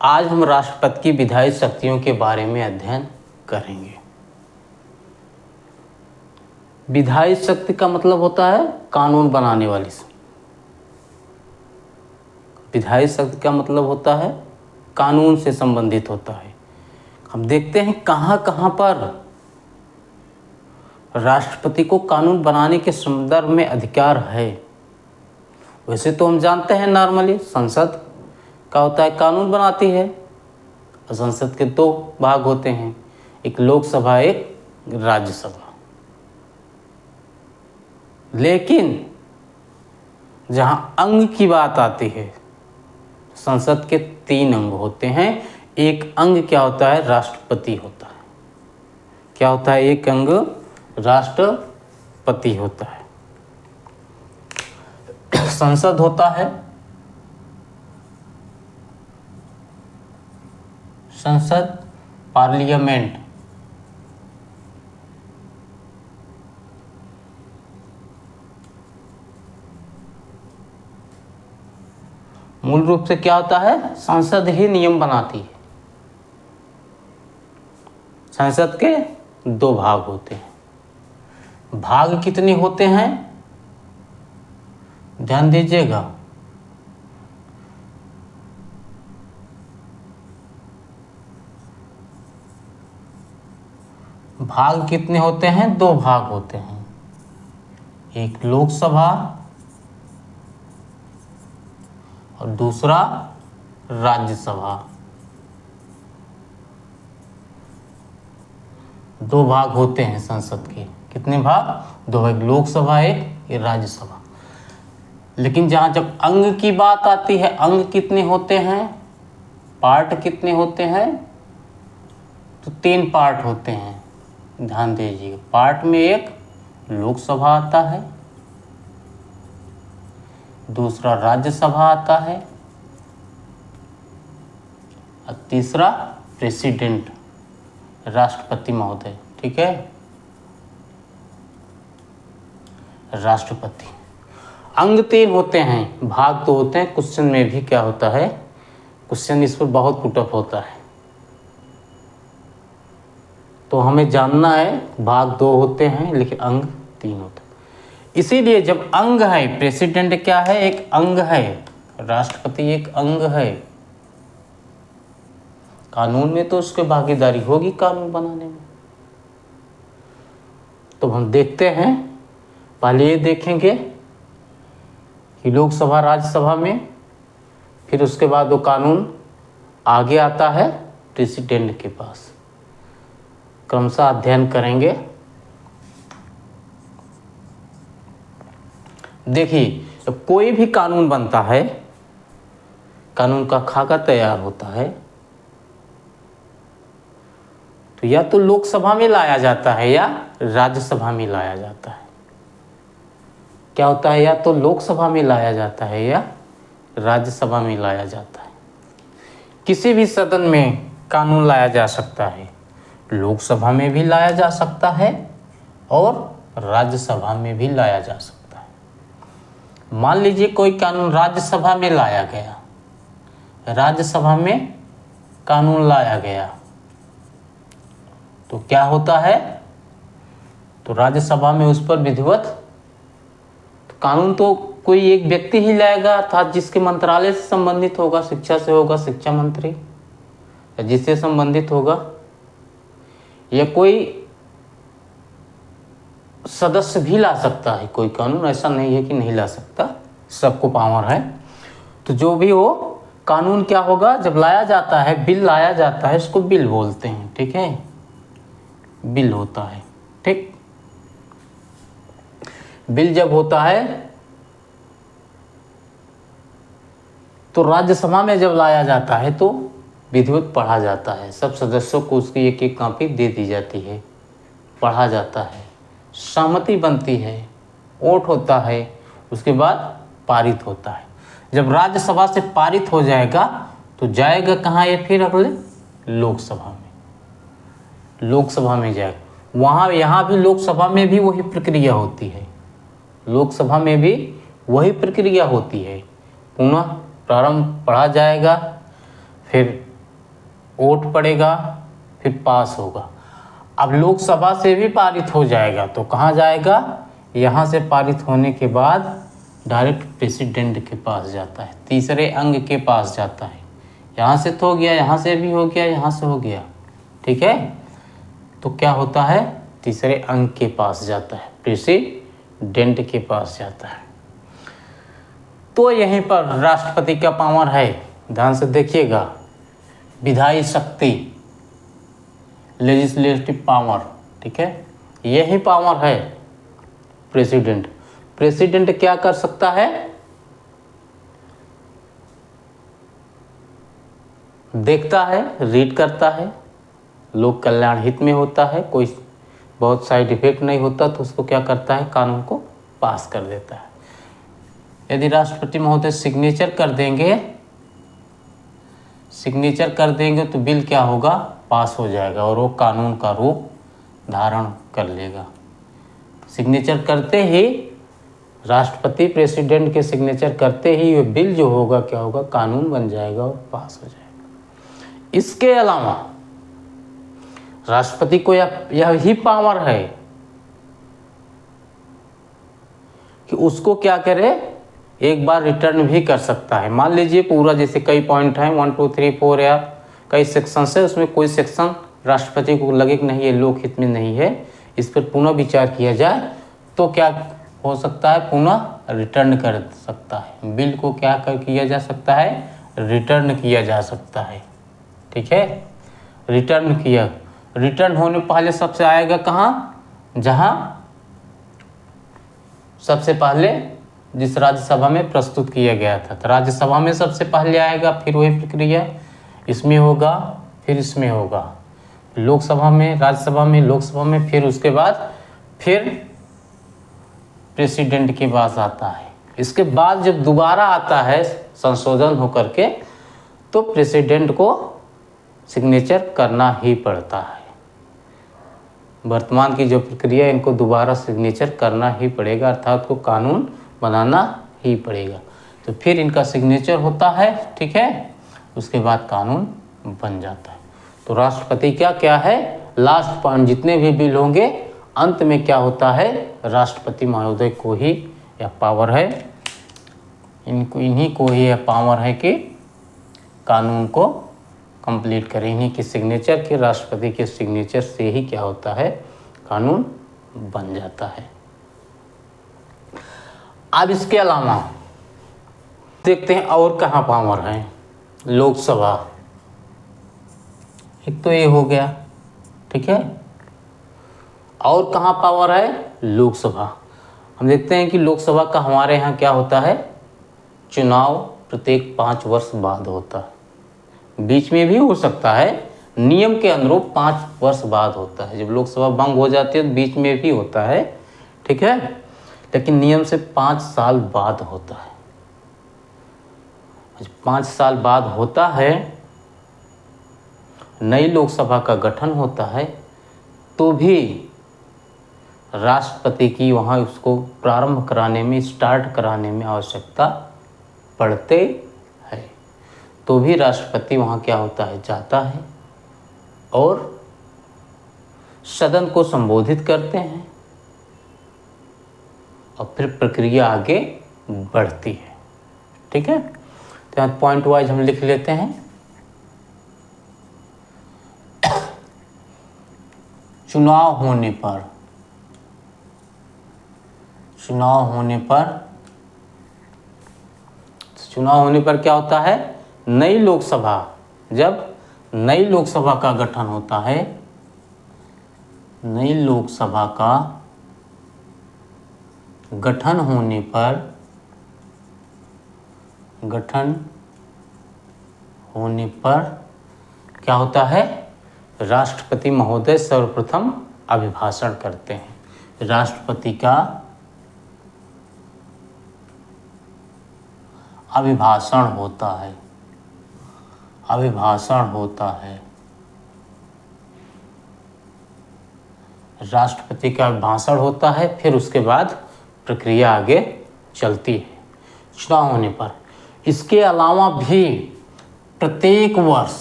आज हम राष्ट्रपति की विधायी शक्तियों के बारे में अध्ययन करेंगे। विधायी शक्ति का मतलब होता है कानून बनाने वाली। विधायी शक्ति का मतलब होता है कानून से संबंधित होता है। हम देखते हैं कहाँ कहाँ पर राष्ट्रपति को कानून बनाने के संदर्भ में अधिकार है। वैसे तो हम जानते हैं नॉर्मली संसद का होता है कानून बनाती है और संसद के दो भाग होते हैं, एक लोकसभा एक राज्यसभा। लेकिन जहाँ अंग की बात आती है, संसद के 3 अंग होते हैं। एक अंग क्या होता है? राष्ट्रपति होता है। क्या होता है? एक अंग राष्ट्रपति होता है। संसद होता है, संसद पार्लियामेंट। मूल रूप से क्या होता है? संसद ही नियम बनाती है। संसद के 2 भाग होते हैं। भाग कितने होते हैं? ध्यान दीजिएगा, भाग कितने होते हैं? 2 भाग होते हैं, एक लोकसभा और दूसरा राज्यसभा। 2 भाग होते हैं संसद के। कितने भाग? 2 भाग, लोकसभा एक, ये राज्यसभा। लेकिन जहाँ जब अंग की बात आती है, अंग कितने होते हैं? पार्ट कितने होते हैं? तो 3 पार्ट होते हैं। ध्यान दीजिए, पार्ट में एक लोकसभा आता है, दूसरा राज्यसभा आता है और तीसरा प्रेसिडेंट, राष्ट्रपति महोदय। ठीक है, राष्ट्रपति। अंग 3 होते हैं, भाग 2 होते हैं। क्वेश्चन में भी क्या होता है? क्वेश्चन इस पर बहुत पुटअप होता है, तो हमें जानना है भाग 2 होते हैं लेकिन अंग 3 होते हैं। इसीलिए जब अंग है, प्रेसिडेंट क्या है? एक अंग है, राष्ट्रपति एक अंग है। कानून में तो उसकी भागीदारी होगी कानून बनाने में। तो हम देखते हैं, पहले ये देखेंगे कि लोकसभा राज्यसभा में, फिर उसके बाद वो कानून आगे आता है प्रेसिडेंट के पास। क्रमशः अध्ययन करेंगे। देखिए, जब कोई भी कानून बनता है, कानून का खाका तैयार होता है, तो या तो लोकसभा में लाया जाता है या राज्यसभा में लाया जाता है। क्या होता है? या तो लोकसभा में लाया जाता है या राज्यसभा में लाया जाता है। किसी भी सदन में कानून लाया जा सकता है, लोकसभा में भी लाया जा सकता है और राज्यसभा में भी लाया जा सकता है। मान लीजिए कोई कानून राज्यसभा में लाया गया, राज्यसभा में कानून लाया गया, तो क्या होता है? तो राज्यसभा में उस पर विधिवत, तो कानून तो कोई एक व्यक्ति ही लाएगा, अर्थात जिसके मंत्रालय से संबंधित होगा, शिक्षा से होगा, शिक्षा मंत्री, या जिससे संबंधित होगा, या कोई सदस्य भी ला सकता है कोई कानून। ऐसा नहीं है कि नहीं ला सकता, सबको पावर है। तो जो भी हो, कानून क्या होगा? जब लाया जाता है, बिल लाया जाता है, इसको बिल बोलते हैं। ठीक है, बिल होता है। ठीक, बिल जब होता है तो राज्यसभा में जब लाया जाता है तो विधिवत पढ़ा जाता है। सब सदस्यों को उसकी एक एक कॉपी दे दी जाती है, पढ़ा जाता है, सहमति बनती है, वोट होता है, उसके बाद पारित होता है। जब राज्यसभा से पारित हो जाएगा तो जाएगा कहाँ? ये फिर अगले लोकसभा में, लोकसभा में जाएगा। वहाँ यहाँ भी लोकसभा में भी वही प्रक्रिया होती है, लोकसभा में भी वही प्रक्रिया होती है। पुनः प्रारंभ पढ़ा जाएगा, फिर वोट पड़ेगा, फिर पास होगा। अब लोकसभा से भी पारित हो जाएगा तो कहाँ जाएगा, यहाँ से पारित होने के बाद डायरेक्ट प्रेसिडेंट के पास जाता है, तीसरे अंग के पास जाता है। यहाँ से तो हो गया, यहाँ से भी हो गया, यहाँ से हो गया, ठीक है। तो क्या होता है, तीसरे अंग के पास जाता है, प्रेसिडेंट के पास जाता है। तो यहीं पर राष्ट्रपति का पावर है, ध्यान से देखिएगा, विधायी शक्ति, लेजिस्लेटिव पावर, ठीक है, यही पावर है प्रेसिडेंट। प्रेसिडेंट क्या कर सकता है, देखता है, रीड करता है, लोक कल्याण हित में होता है, कोई बहुत साइड इफेक्ट नहीं होता तो उसको क्या करता है, कानून को पास कर देता है। यदि राष्ट्रपति महोदय सिग्नेचर कर देंगे तो बिल क्या होगा, पास हो जाएगा और वो कानून का रूप धारण कर लेगा। सिग्नेचर करते ही राष्ट्रपति, प्रेसिडेंट के सिग्नेचर करते ही ये बिल जो होगा क्या होगा, कानून बन जाएगा और पास हो जाएगा। इसके अलावा राष्ट्रपति को यही पावर है कि उसको क्या करे, एक बार रिटर्न भी कर सकता है। मान लीजिए पूरा, जैसे कई पॉइंट हैं 1 2 3 4 या कई सेक्शन है, उसमें कोई सेक्शन राष्ट्रपति को लगे कि नहीं ये लोकहित में नहीं है, इस पर पुनः विचार किया जाए तो क्या हो सकता है, पुनः रिटर्न कर सकता है। बिल को क्या किया जा सकता है, रिटर्न किया जा सकता है, ठीक है। रिटर्न होने पहले सबसे आएगा कहाँ, जहाँ सबसे पहले जिस राज्यसभा में प्रस्तुत किया गया था, तो राज्यसभा में सबसे पहले आएगा, फिर वही प्रक्रिया इसमें होगा, फिर इसमें होगा, लोकसभा में, राज्यसभा में, लोकसभा में, फिर उसके बाद फिर प्रेसिडेंट के पास आता है। इसके बाद जब दोबारा आता है संशोधन होकर के, तो प्रेसिडेंट को सिग्नेचर करना ही पड़ता है। वर्तमान की जो प्रक्रिया, इनको दोबारा सिग्नेचर करना ही पड़ेगा, अर्थात को कानून बनाना ही पड़ेगा। तो फिर इनका सिग्नेचर होता है, ठीक है, उसके बाद कानून बन जाता है। तो राष्ट्रपति क्या है, लास्ट पॉइंट, जितने भी बिल होंगे अंत में क्या होता है, राष्ट्रपति महोदय को ही यह पावर है, इन्हीं को ही यह पावर है कि कानून को कंप्लीट करें। इन्हीं के सिग्नेचर के, राष्ट्रपति के सिग्नेचर से ही क्या होता है, कानून बन जाता है। अब इसके अलावा देखते हैं और कहाँ पावर है। लोकसभा, एक तो ये हो गया, ठीक है, और कहाँ पावर है, लोकसभा। हम देखते हैं कि लोकसभा का हमारे यहाँ क्या होता है, चुनाव प्रत्येक 5 वर्ष बाद होता है, बीच में भी हो सकता है, नियम के अनुरूप 5 वर्ष बाद होता है। जब लोकसभा भंग हो जाती है तो बीच में भी होता है, ठीक है, लेकिन नियम से 5 साल बाद होता है। 5 साल बाद होता है, नई लोकसभा का गठन होता है, तो भी राष्ट्रपति की वहाँ उसको प्रारंभ कराने में, स्टार्ट कराने में आवश्यकता पड़ते है। तो भी राष्ट्रपति वहाँ क्या होता है, जाता है और सदन को संबोधित करते हैं और फिर प्रक्रिया आगे बढ़ती है, ठीक है। तो यहाँ पॉइंट वाइज हम लिख लेते हैं। चुनाव होने पर क्या होता है, नई लोकसभा, जब नई लोकसभा का गठन होता है, नई लोकसभा का गठन होने पर क्या होता है, राष्ट्रपति महोदय सर्वप्रथम अभिभाषण करते हैं। राष्ट्रपति का अभिभाषण होता है। राष्ट्रपति का भाषण होता है, फिर उसके बाद प्रक्रिया आगे चलती है चुनाव होने पर। इसके अलावा भी प्रत्येक वर्ष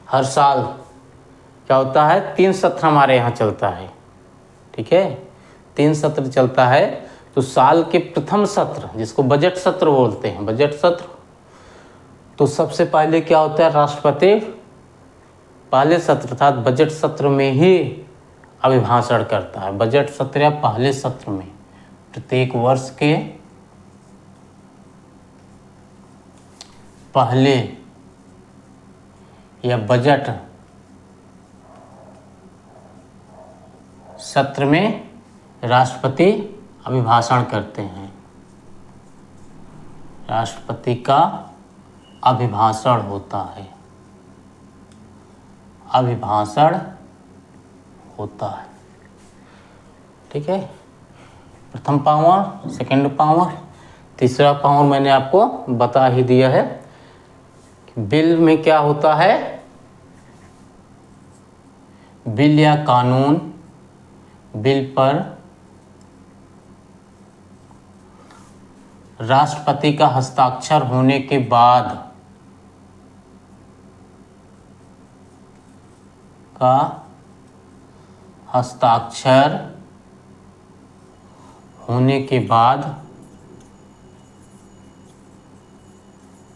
हर साल क्या होता है, 3 सत्र हमारे यहाँ चलता है, ठीक है, 3 सत्र चलता है। तो साल के प्रथम सत्र जिसको बजट सत्र बोलते हैं, बजट सत्र, तो सबसे पहले क्या होता है, राष्ट्रपति पहले सत्र अर्थात बजट सत्र में ही अभिभाषण करता है। बजट सत्र या पहले सत्र में प्रत्येक वर्ष के पहले या बजट सत्र में राष्ट्रपति अभिभाषण करते हैं। राष्ट्रपति का अभिभाषण होता है, अभिभाषण होता है, ठीक है। प्रथम पावर, सेकंड पावर, तीसरा पावर मैंने आपको बता ही दिया है। बिल में क्या होता है, बिल या कानून, बिल पर राष्ट्रपति का हस्ताक्षर होने के बाद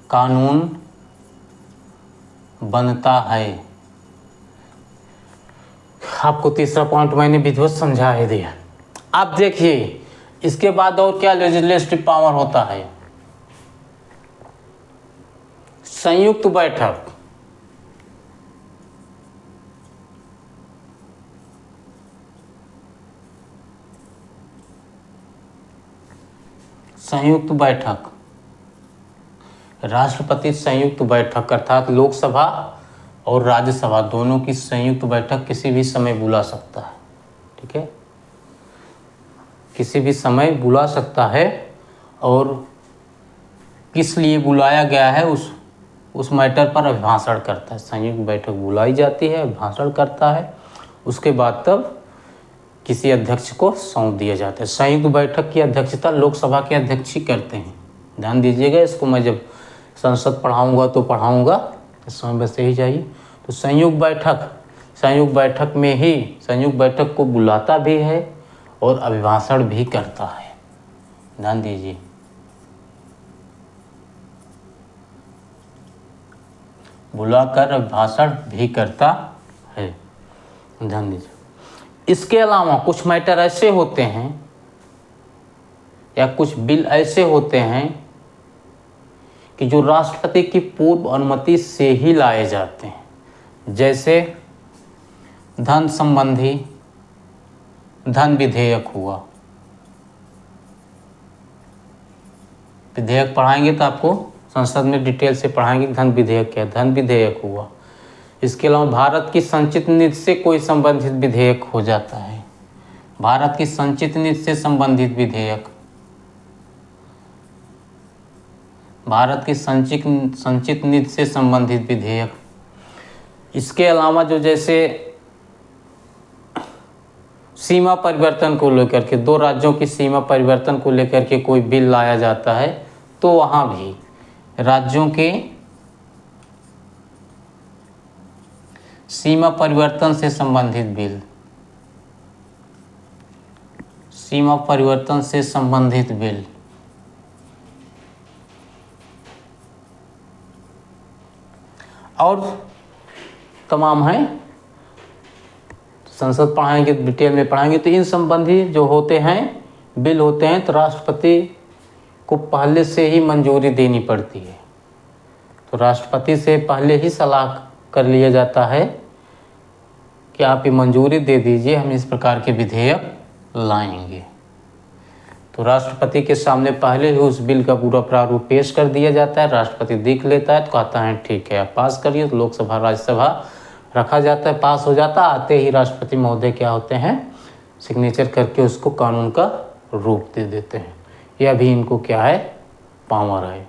कानून बनता है। आपको तीसरा पॉइंट मैंने विधिवत समझा ही दिया। आप देखिए इसके बाद और क्या लेजिस्लेटिव पावर होता है, संयुक्त बैठक। संयुक्त बैठक, राष्ट्रपति संयुक्त बैठक अर्थात लोकसभा और राज्यसभा दोनों की संयुक्त बैठक किसी भी समय बुला सकता है, ठीक है, किसी भी समय बुला सकता है। और किस लिए बुलाया गया है उस मैटर पर अभिभाषण करता है। संयुक्त बैठक बुलाई जाती है, अभिभाषण करता है, उसके बाद तब किसी अध्यक्ष को सौंप दिया जाता है। संयुक्त बैठक की अध्यक्षता लोकसभा के अध्यक्ष ही करते हैं। ध्यान दीजिएगा, इसको मैं जब संसद पढ़ाऊंगा तो पढ़ाऊंगा, इस समय बस यही चाहिए। तो संयुक्त बैठक में ही संयुक्त बैठक को बुलाता भी है और अभिभाषण भी करता है। ध्यान दीजिए, बुलाकर अभिभाषण भी करता है। ध्यान दीजिए। इसके अलावा कुछ मैटर ऐसे होते हैं या कुछ बिल ऐसे होते हैं कि जो राष्ट्रपति की पूर्व अनुमति से ही लाए जाते हैं। जैसे धन संबंधी धन विधेयक हुआ। विधेयक पढ़ाएंगे तो आपको संसद में डिटेल से पढ़ाएंगे धन विधेयक क्या है। धन विधेयक हुआ। इसके अलावा भारत की संचित नीति से कोई संबंधित विधेयक हो जाता है। भारत की संचित नीति से संबंधित विधेयक, भारत की संचित नीति से संबंधित विधेयक। इसके अलावा जो जैसे सीमा परिवर्तन को लेकर के, दो राज्यों की सीमा परिवर्तन को लेकर के कोई बिल लाया जाता है तो वहाँ भी राज्यों के सीमा परिवर्तन से संबंधित बिल, सीमा परिवर्तन से संबंधित बिल और तमाम हैं। संसद पढ़ाएंगे, डिटेल में पढ़ाएंगे। तो इन संबंधी जो होते हैं बिल होते हैं तो राष्ट्रपति को पहले से ही मंजूरी देनी पड़ती है। तो राष्ट्रपति से पहले ही सलाह कर लिया जाता है कि आप ये मंजूरी दे दीजिए, हम इस प्रकार के विधेयक लाएंगे। तो राष्ट्रपति के सामने पहले ही उस बिल का पूरा प्रारूप पेश कर दिया जाता है। राष्ट्रपति देख लेता है तो कहता है ठीक है आप पास करिए। तो लोकसभा राज्यसभा रखा जाता है, पास हो जाता है। आते ही राष्ट्रपति महोदय क्या होते हैं, सिग्नेचर करके उसको कानून का रूप दे देते हैं। यह भी इनको क्या है, पावर है।